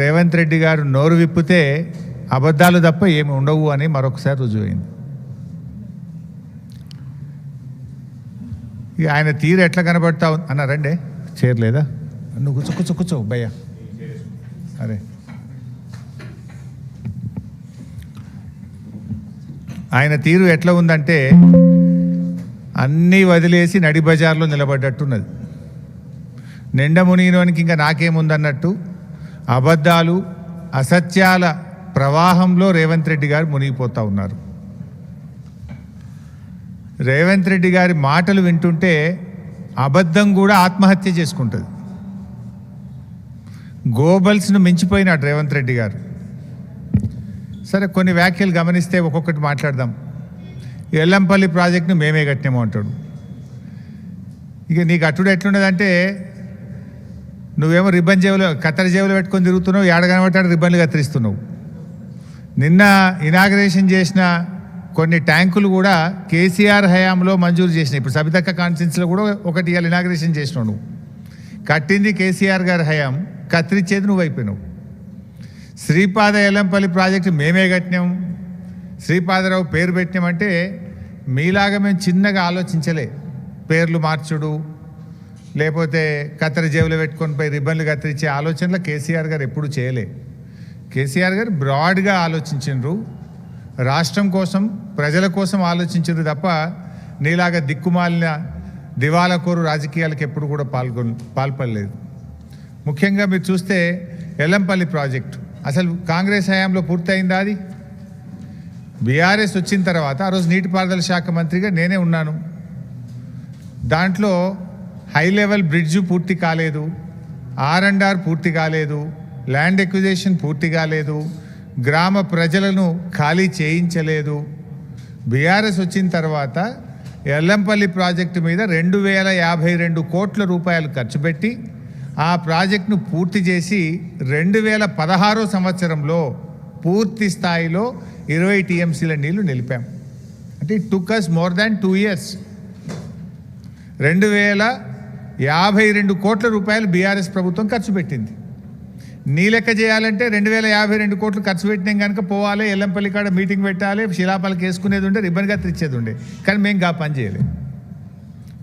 రేవంత్ రెడ్డి గారు నోరు విప్పితే అబద్ధాలు తప్ప ఏమి ఉండవు అని మరొకసారి రుజువైంది. ఆయన తీరు ఎట్లా కనబడతా అన్నారండి. చేరలేదా? నువ్వు కూర్చో భయ్యా. అరే ఆయన తీరు ఎట్లా ఉందంటే అన్నీ వదిలేసి నడి బజార్లో నిలబడ్డట్టున్నది. నిండా మునిగినోనికి ఇంకా నాకేముందన్నట్టు అబద్ధాలు అసత్యాల ప్రవాహంలో రేవంత్ రెడ్డి గారు మునిగిపోతూ ఉన్నారు. రేవంత్ రెడ్డి గారి మాటలు వింటుంటే అబద్ధం కూడా ఆత్మహత్య చేసుకుంటుంది. గోబల్స్ను మించిపోయినాడు రేవంత్ రెడ్డి గారు. సరే, కొన్ని వ్యాఖ్యలు గమనిస్తే ఒక్కొక్కటి మాట్లాడదాం. ఎల్లంపల్లి ప్రాజెక్టును మేమే కట్టినాము అంటాడు. ఇక నీకు అట్టుడు ఎట్లున్నదంటే నువ్వేమో రిబ్బన్ జేబులో కత్తెర జేబులో పెట్టుకొని తిరుగుతున్నావు, ఏడ కనబట్టాడు రిబ్బన్లు కత్తిరిస్తున్నావు. నిన్న ఇనాగ్రేషన్ చేసిన కొన్ని ట్యాంకులు కూడా కేసీఆర్ హయాంలో మంజూరు చేసినాయి. ఇప్పుడు సబితక్క కాన్స్టిట్యున్సీలో కూడా ఒకటి ఇవాళ ఇనాగ్రేషన్ చేసినావు. నువ్వు కట్టింది కేసీఆర్ గారి హయాం, కత్తిరించేది నువ్వు అయిపోయినావు. శ్రీపాద ఎల్లంపల్లి ప్రాజెక్టు మేమే కట్టినాం, శ్రీపాదరావు పేరు పెట్టినామంటే మీలాగా మేము చిన్నగా ఆలోచించలే. పేర్లు మార్చుడు లేకపోతే కత్తెర జేబులో పెట్టుకొని పోయి రిబ్బన్లు కత్తిరించే ఆలోచనలో కేసీఆర్ గారు ఎప్పుడు చేయలే. కేసీఆర్ గారు బ్రాడ్గా ఆలోచించిండ్రు, రాష్ట్రం కోసం ప్రజల కోసం ఆలోచించారు తప్ప నీలాగా దిక్కుమాలిన దివాలకోరు రాజకీయాలకు ఎప్పుడు కూడా పాల్పడలేదు. ముఖ్యంగా మీరు చూస్తే ఎల్లంపల్లి ప్రాజెక్టు అసలు కాంగ్రెస్ హయాంలో పూర్తయిందా? అది బీఆర్ఎస్ వచ్చిన తర్వాత ఆ రోజు నీటిపారుదల శాఖ మంత్రిగా నేనే ఉన్నాను. దాంట్లో హై లెవెల్ బ్రిడ్జు పూర్తి కాలేదు, R&R పూర్తి కాలేదు, ల్యాండ్ ఎక్విజిషన్ పూర్తి కాలేదు, గ్రామ ప్రజలను ఖాళీ చేయించలేదు. బీఆర్ఎస్ వచ్చిన తర్వాత ఎల్లంపల్లి ప్రాజెక్టు మీద 2052 కోట్ల రూపాయలు ఖర్చు పెట్టి ఆ ప్రాజెక్టును పూర్తి చేసి 2016 సంవత్సరంలో పూర్తి స్థాయిలో 20 TMCల నీళ్లు నిలిపాం. అంటే it took us more than 2 years. 2052 కోట్ల రూపాయలు బీఆర్ఎస్ ప్రభుత్వం ఖర్చు పెట్టింది. నీ లెక్క చేయాలంటే 2052 కోట్లు ఖర్చు పెట్టినాం కనుక పోవాలి, ఎల్లంపల్లి కాడ మీటింగ్ పెట్టాలి, శిలాపాలకు వేసుకునేది ఉండే, రిబ్బన్గా తెచ్చేది ఉండే. కానీ మేము పని చేయలేం.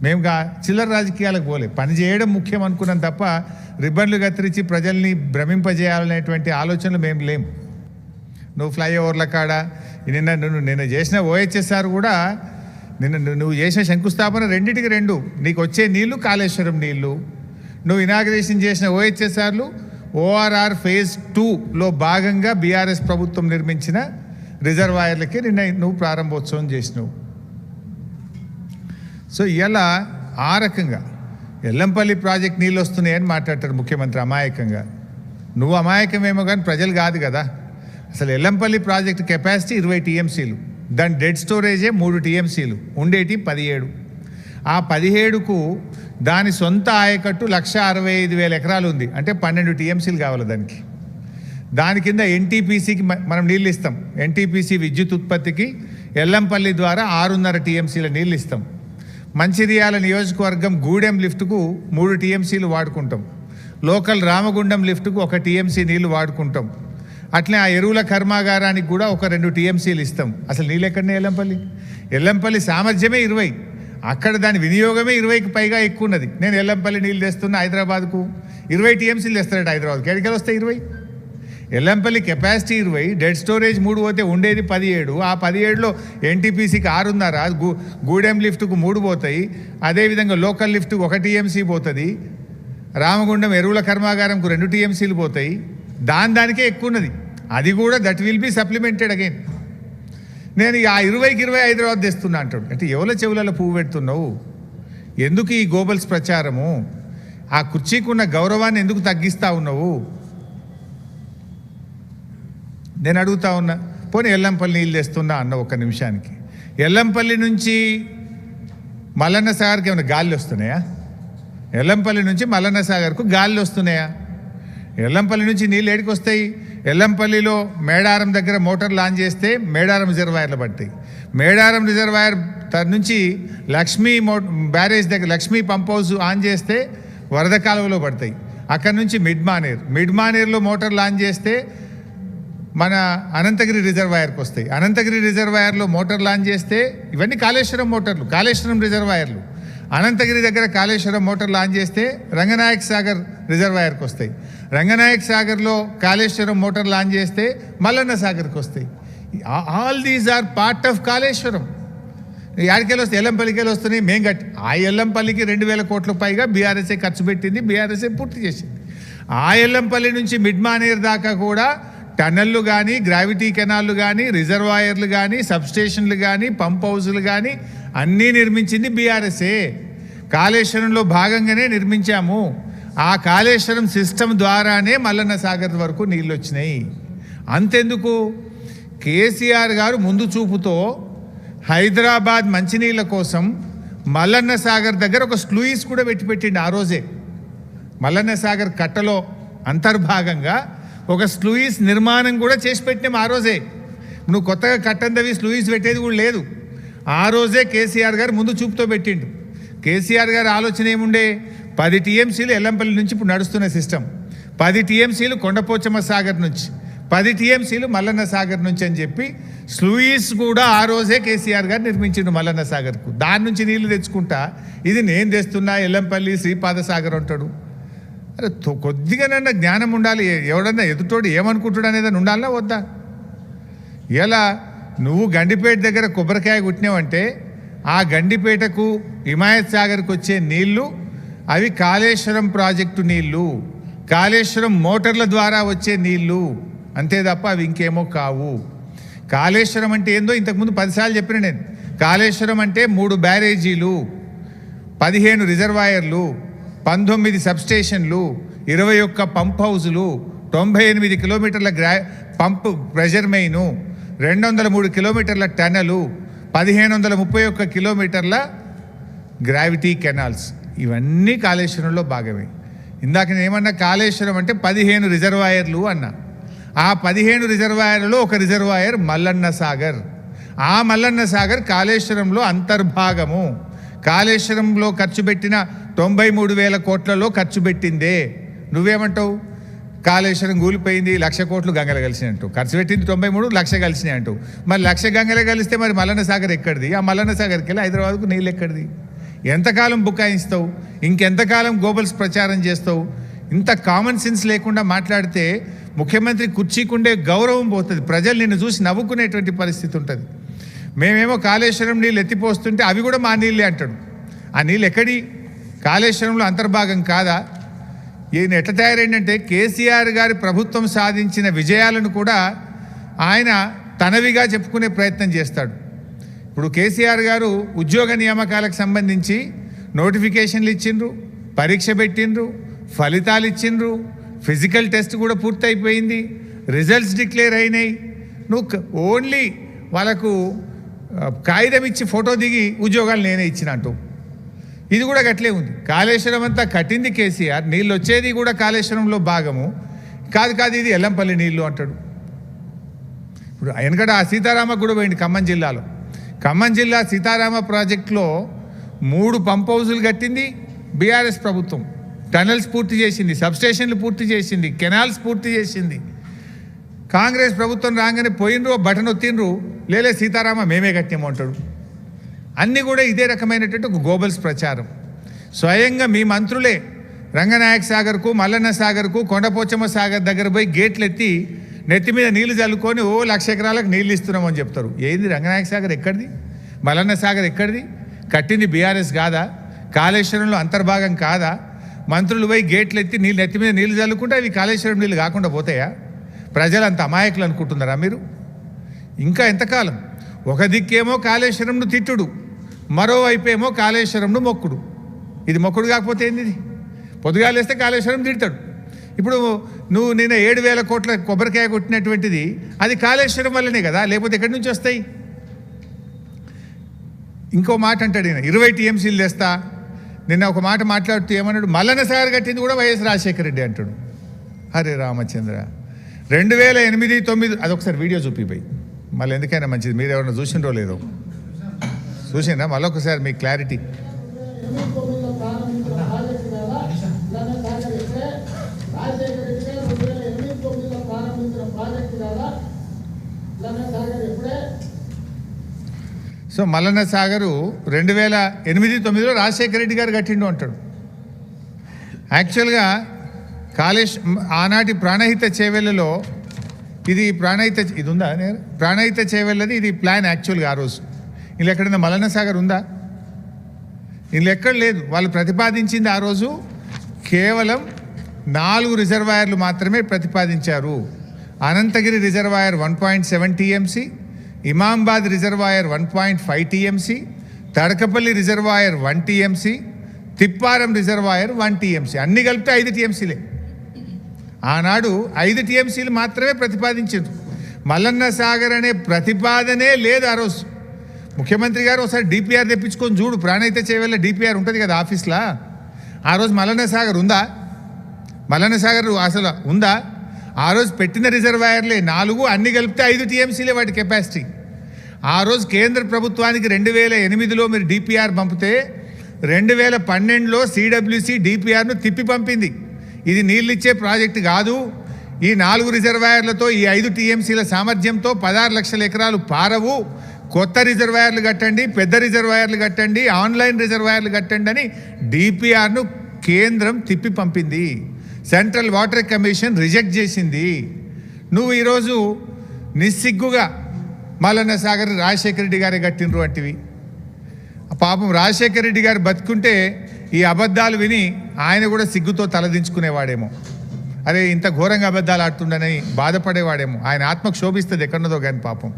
మేము చిల్లర రాజకీయాలకు పోలే. పని చేయడం ముఖ్యం అనుకున్నాం తప్ప రిబ్బన్లు కత్తిరించి ప్రజల్ని భ్రమింపజేయాలనేటువంటి ఆలోచనలు మేము లేము. నువ్వు ఫ్లైఓవర్ల కాడ నిన్న చేసిన OHSR కూడా నువ్వు చేసిన శంకుస్థాపన 2 నీకు వచ్చే నీళ్లు కాళేశ్వరం నీళ్లు. నువ్వు ఇనాగ్రేషన్ చేసిన OHSRలు ORR phase 2లో భాగంగా బీఆర్ఎస్ ప్రభుత్వం నిర్మించిన రిజర్వాయర్లకి నువ్వు ప్రారంభోత్సవం చేసినావు. సో ఇలా ఆ రకంగా ఎల్లంపల్లి ప్రాజెక్ట్ నీళ్ళు వస్తున్నాయని మాట్లాడతారు ముఖ్యమంత్రి అమాయకంగా. నువ్వు అమాయకమేమో కానీ ప్రజలు కాదు కదా. అసలు ఎల్లంపల్లి ప్రాజెక్ట్ కెపాసిటీ 20 TMCలు, దాని డెడ్ స్టోరేజే 3 TMCలు, ఉండేటి 17. ఆ 17కు దాని సొంత ఆయకట్టు 1,65,000 ఎకరాలు ఉంది. అంటే 12 TMCలు కావాలి దానికి. దాని కింద NTPCకి మనం నీళ్ళు ఇస్తాం. NTPC విద్యుత్ ఉత్పత్తికి ఎల్లంపల్లి ద్వారా 6.5 TMCల నీళ్ళు ఇస్తాం. మంచిర్యాల నియోజకవర్గం గూడెం లిఫ్ట్కు 3 TMCలు వాడుకుంటాం. లోకల్ రామగుండం లిఫ్ట్కు 1 TMC నీళ్లు వాడుకుంటాం. అట్లే ఆ ఎరువుల కర్మాగారానికి కూడా 2 TMCలు ఇస్తాం. అసలు నీళ్ళు ఎక్కడనే ఎల్లంపల్లి సామర్థ్యమే 20, అక్కడ దాని వినియోగమే 20కి పైగా ఎక్కువ ఉన్నది. నేను ఎల్లంపల్లి నీళ్ళు తెస్తున్నా హైదరాబాద్కు, 20 TMCలు తెస్తారట హైదరాబాద్కి. ఎక్కడికి వస్తాయి 20? ఎల్లంపల్లి కెపాసిటీ 20, డెడ్ స్టోరేజ్ 3 పోతే ఉండేది 17. ఆ 17లో NTPCకి 6.5, గూడెం లిఫ్ట్కు 3 పోతాయి. అదేవిధంగా లోకల్ లిఫ్ట్కు 1 TMC పోతుంది. రామగుండం ఎరువుల కర్మాగారంకు 2 TMCలు పోతాయి. దానికే ఎక్కువ ఉన్నది. అది కూడా that will be supplemented again. నేను ఆ 20కి 20 హైదరాబాద్ తెస్తున్నా అంటాడు. అంటే ఎవరి చెవులలో పువ్వు పెడుతున్నావు? ఎందుకు ఈ గోబల్స్ ప్రచారము? ఆ కుర్చీకున్న గౌరవాన్ని ఎందుకు తగ్గిస్తూ ఉన్నావు? నేను అడుగుతా ఉన్నా. పోనీ ఎల్లంపల్లి నీళ్ళు తెస్తున్నా అన్న ఒక్క నిమిషానికి. ఎల్లంపల్లి నుంచి మల్లన్న సాగర్కి ఏమైనా గాలి వస్తున్నాయా? ఎల్లంపల్లి నుంచి మల్లన్న సాగర్కు గాలి వస్తున్నాయా? ఎల్లంపల్లి నుంచి నీళ్ళు ఏడికి వస్తాయి? ఎల్లంపల్లిలో మేడారం దగ్గర మోటార్ లాంచ్ చేస్తే మేడారం రిజర్వాయర్లు పడతాయి. మేడారం రిజర్వాయర్ నుంచి లక్ష్మీ బ్యారేజ్ దగ్గర లక్ష్మీ పంప్ హౌస్ ఆన్ చేస్తే వరద కాలువలో పడతాయి. అక్కడ నుంచి మిడ్ మానేర్లో మోటార్ లాంచ్ చేస్తే మన అనంతగిరి రిజర్వాయర్కి వస్తాయి. అనంతగిరి రిజర్వాయర్లో మోటార్ లాంచ్ చేస్తే ఇవన్నీ కాళేశ్వరం మోటార్లు, కాళేశ్వరం రిజర్వాయర్లు. అనంతగిరి దగ్గర కాళేశ్వరం మోటార్ లాంచ్ చేస్తే రంగనాయక్ సాగర్ రిజర్వాయర్కి వస్తాయి. రంగనాయక్ సాగర్లో కాళేశ్వరం మోటార్ లాంచ్ చేస్తే మల్లన్న సాగర్కి వస్తాయి. All these are part of Kaleshwaram. యాడికెళ్ళి వస్తాయి? ఎల్లంపల్లికెళ్ళి వస్తున్నాయి. మేము కట్టి ఆ ఎల్లంపల్లికి 2,000 కోట్ల పైగా బీఆర్ఎస్ఏ ఖర్చు పెట్టింది, బీఆర్ఎస్ఏ పూర్తి చేసింది. ఆ ఎల్లంపల్లి నుంచి మిడ్ మానేర్ దాకా కూడా టన్నెళ్ళు కానీ, గ్రావిటీ కెనాళ్ళు కానీ, రిజర్వాయర్లు కానీ, సబ్స్టేషన్లు కానీ, పంప్ హౌజులు కానీ అన్నీ నిర్మించింది బీఆర్ఎస్ఏ. కాళేశ్వరంలో భాగంగానే నిర్మించాము. ఆ కాళేశ్వరం సిస్టమ్ ద్వారానే మల్లన్న సాగర్ వరకు నీళ్ళు వచ్చినాయి. అంతెందుకు, కేసీఆర్ గారు ముందు చూపుతో హైదరాబాద్ మంచినీళ్ళ కోసం మల్లన్న సాగర్ దగ్గర ఒక స్లూయిస్ కూడా పెట్టిండి. ఆ రోజే మల్లన్న సాగర్ కట్టలో అంతర్భాగంగా ఒక స్లూయిస్ నిర్మాణం కూడా చేసి పెట్టినాం. ఆ రోజే నువ్వు కొత్తగా కట్టందవి స్లూయిస్ పెట్టేది కూడా లేదు. ఆ రోజే కేసీఆర్ గారు ముందు చూపుతో పెట్టిండు. కేసీఆర్ గారు ఆలోచన ఏముండే, 10 టీఎంసీలు ఎల్లంపల్లి నుంచి ఇప్పుడు నడుస్తున్న సిస్టమ్, 10 టీఎంసీలు కొండపోచమ్మ సాగర్ నుంచి, 10 టీఎంసీలు మల్లన్న సాగర్ నుంచి అని చెప్పి స్లూయిస్ కూడా ఆ రోజే కేసీఆర్ గారు నిర్మించిండు మల్లన్న సాగర్కు. దాని నుంచి నీళ్లు తెచ్చుకుంటా ఇది నేను తెస్తున్నా ఎల్లంపల్లి శ్రీపాద సాగర్ అంటాడు. అరే కొద్దిగానన్నా జ్ఞానం ఉండాలి. ఎవడన్నా ఎదుటోడు ఏమనుకుంటాడు అనేది ఉండాలన్నా వద్దా? ఇలా నువ్వు గండిపేట దగ్గర కొబ్బరికాయ కుట్టినావంటే ఆ గండిపేటకు హిమాయత్ సాగర్కి వచ్చే నీళ్లు అవి కాళేశ్వరం ప్రాజెక్టు నీళ్లు, కాళేశ్వరం మోటార్ల ద్వారా వచ్చే నీళ్లు, అంతే తప్ప అవి ఇంకేమో కావు. కాళేశ్వరం అంటే ఏందో ఇంతకుముందు 10 సార్లు చెప్పిన నేను. కాళేశ్వరం అంటే 3 బ్యారేజీలు, 15 రిజర్వాయర్లు, 19 సబ్స్టేషన్లు, 21 పంప్ హౌజులు, 98 కిలోమీటర్ల పంప్ ప్రెషర్ మెయిను, 203 కిలోమీటర్ల టనలు, 1531 కిలోమీటర్ల గ్రావిటీ కెనాల్స్, ఇవన్నీ కాళేశ్వరంలో భాగమే. ఇందాక నేను ఏమన్నా, కాళేశ్వరం అంటే 15 రిజర్వాయర్లు అన్నా. ఆ 15 రిజర్వాయర్లలో ఒక రిజర్వాయర్ మల్లన్న సాగర్. ఆ మల్లన్న సాగర్ కాళేశ్వరంలో అంతర్భాగము. కాళేశ్వరంలో ఖర్చు పెట్టిన 93,000 కోట్లలో ఖర్చు పెట్టిందే. నువ్వేమంటావు? కాళేశ్వరం కూలిపోయింది, 1,00,000 కోట్లు గంగలు కలిసినాయి అంటూ. ఖర్చు పెట్టింది 93, 1,00,000 కలిసినాయి అంటూ. మరి 1,00,000 గంగలు కలిస్తే మరి మల్లన్న సాగర్ ఎక్కడిది? ఆ మల్లన్న సాగర్కి వెళ్ళి హైదరాబాద్కు నీళ్ళు ఎక్కడిది? ఎంతకాలం బుకాయిస్తావు? ఇంకెంతకాలం గోబల్స్ ప్రచారం చేస్తావు? ఇంత కామన్ సెన్స్ లేకుండా మాట్లాడితే ముఖ్యమంత్రి కుర్చీకుండే గౌరవం పోతుంది. ప్రజలు నిన్ను చూసి నవ్వుకునేటువంటి పరిస్థితి ఉంటుంది. మేమేమో కాళేశ్వరం నీళ్ళు ఎత్తిపోస్తుంటే అవి కూడా మా నీళ్ళే అంటాడు. ఆ నీళ్ళు ఎక్కడి? కాళేశ్వరంలో అంతర్భాగం కాదా? ఈయన ఎట్లా తయారైందంటే కేసీఆర్ గారి ప్రభుత్వం సాధించిన విజయాలను కూడా ఆయన తనవిగా చెప్పుకునే ప్రయత్నం చేస్తాడు. ఇప్పుడు కేసీఆర్ గారు ఉద్యోగ నియామకాలకు సంబంధించి నోటిఫికేషన్లు ఇచ్చిండ్రు, పరీక్ష పెట్టిండ్రు, ఫలితాలు ఇచ్చిండ్రు, ఫిజికల్ టెస్ట్ కూడా పూర్తయిపోయింది, రిజల్ట్స్ డిక్లేర్ అయినాయి. నువ్వు ఓన్లీ వాళ్ళకు కాగితం ఇచ్చి ఫోటో దిగి ఉద్యోగాలు నేనే ఇచ్చినట్టు. ఇది కూడా గట్లే ఉంది. కాళేశ్వరం అంతా కట్టింది కేసీఆర్, నీళ్ళు వచ్చేది కూడా కాళేశ్వరంలో భాగము. కాదు ఇది ఎల్లంపల్లి నీళ్ళు అంటాడు. ఇప్పుడు వెనకట ఆ సీతారామ కూడా పోయింది ఖమ్మం జిల్లాలో. ఖమ్మం జిల్లా సీతారామ ప్రాజెక్టులో 3 పంప్ హౌజులు కట్టింది బీఆర్ఎస్ ప్రభుత్వం. టనల్స్ పూర్తి చేసింది, సబ్స్టేషన్లు పూర్తి చేసింది, కెనాల్స్ పూర్తి చేసింది. కాంగ్రెస్ ప్రభుత్వం రాగానే పోయినరు, బటన్ ఒత్తిండ్రు, లేలే సీతారామ మేమే కట్టామంటాడు. అన్నీ కూడా ఇదే రకమైనటువంటి ఒక గోబల్స్ ప్రచారం. స్వయంగా మీ మంత్రులే రంగనాయక్ సాగర్కు, మల్లన్న సాగర్కు, కొండపోచమ్మ సాగర్ దగ్గర పోయి గేట్లు ఎత్తి నెత్తి మీద నీళ్లు చల్లుకొని 1,00,000 ఎకరాలకు నీళ్ళు ఇస్తున్నామని చెప్తారు. ఏంది రంగనాయక్ సాగర్ ఎక్కడిది? మల్లన్న సాగర్ ఎక్కడిది? కట్టింది బీఆర్ఎస్ కాదా? కాళేశ్వరంలో అంతర్భాగం కాదా? మంత్రులు పోయి గేట్లు ఎత్తి నీళ్ళు నెత్తి మీద నీళ్లు చల్లుకుంటే అవి కాళేశ్వరం నీళ్ళు కాకుండా పోతాయా? ప్రజలు అంత అమాయకులు అనుకుంటున్నారా మీరు? ఇంకా ఎంతకాలం? ఒక దిక్కేమో కాళేశ్వరంను తిట్టుడు, మరోవైపేమో కాళేశ్వరంను మొక్కుడు. ఇది మొక్కుడు కాకపోతే ఏంది? ఇది పొద్దుగాలేస్తే కాళేశ్వరం తిడతాడు. ఇప్పుడు నువ్వు నిన్న 7,000 కోట్ల కొబ్బరికాయ కొట్టినటువంటిది అది కాళేశ్వరం వల్లనే కదా, లేకపోతే ఎక్కడి నుంచి వస్తాయి? ఇంకో మాట అంటాడు ఈయన, 20 టీఎంసీలు తెస్తా. నిన్న ఒక మాట మాట్లాడుతూ ఏమన్నాడు, మల్లన్న సాగర్ కట్టింది కూడా వైఎస్ రాజశేఖర రెడ్డి అంటాడు. హరే రామచంద్ర, 2008, 2009 అదొకసారి వీడియో చూపిపోయి మళ్ళీ ఎందుకైనా మంచిది. మీరు ఎవరైనా చూసిండ్రో లేదో చూసిందా? మళ్ళొకసారి మీకు క్లారిటీ. సో మల్లన్న సాగరు 2008-9లో రాజశేఖర రెడ్డి గారు కట్టిండు అంటాడు. యాక్చువల్గా ఆనాటి ప్రాణహిత చేవెళ్ళలో ఇది ఉందా ప్రాణహిత చేవెళ్ళది ఇది ప్లాన్ యాక్చువల్గా ఆ రోజు. ఇలా ఎక్కడైనా మల్లన్న సాగర్ ఉందా? ఇలా ఎక్కడ లేదు. వాళ్ళు ప్రతిపాదించింది ఆ రోజు కేవలం 4 రిజర్వాయర్లు మాత్రమే ప్రతిపాదించారు. Anantagiri reservoir 1.7 TMC, Imambad reservoir 1.5 TMC, Tadakapalli reservoir 1 TMC, Thipparam reservoir 1 TMC, అన్ని కలిపితే 5 టీఎంసీలే. ఆనాడు 5 టీఎంసీలు మాత్రమే ప్రతిపాదించారు. మల్లన్న సాగర్ అనే ప్రతిపాదనే లేదు ఆ రోజు. ముఖ్యమంత్రి గారు ఒకసారి డిపిఆర్ తెప్పించుకొని చూడు, ప్రాణహిత చేవెళ్ళ డిపిఆర్ ఉంటుంది కదా ఆఫీస్లో. ఆ రోజు మల్లన్న సాగర్ ఉందా? మల్లన్న సాగర్ అసలు ఉందా? ఆ రోజు పెట్టిన రిజర్వాయర్లే 4, అన్ని కలిపితే 5 టీఎంసీలే వాటి కెపాసిటీ. ఆ రోజు కేంద్ర ప్రభుత్వానికి 2008లో మీరు డిపిఆర్ పంపితే 2012లో సిడబ్ల్యూసి డిపిఆర్ను తిప్పి పంపింది. ఇది నీళ్ళు ఇచ్చే ప్రాజెక్టు కాదు, ఈ 4 రిజర్వాయర్లతో ఈ 5 టీఎంసీల సామర్థ్యంతో 16 లక్షల ఎకరాలు పారవు, కొత్త రిజర్వాయర్లు కట్టండి, పెద్ద రిజర్వాయర్లు కట్టండి, ఆన్లైన్ రిజర్వాయర్లు కట్టండి అని డిపిఆర్ను కేంద్రం తిప్పి పంపింది. సెంట్రల్ వాటర్ కమిషన్ రిజెక్ట్ చేసింది. నువ్వు ఈరోజు నిస్సిగ్గుగా మల్లన్న సాగర్ రాజశేఖర రెడ్డి గారే కట్టినరు అంటివి. పాపం రాజశేఖర రెడ్డి గారు బతుకుంటే ఈ అబద్ధాలు విని ఆయన కూడా సిగ్గుతో తలదించుకునేవాడేమో. అరే ఇంత ఘోరంగా అబద్ధాలు ఆడుతుండని బాధపడేవాడేమో. ఆయన ఆత్మకు శోభిస్తుంది ఎక్కడున్నదో కానీ పాపం.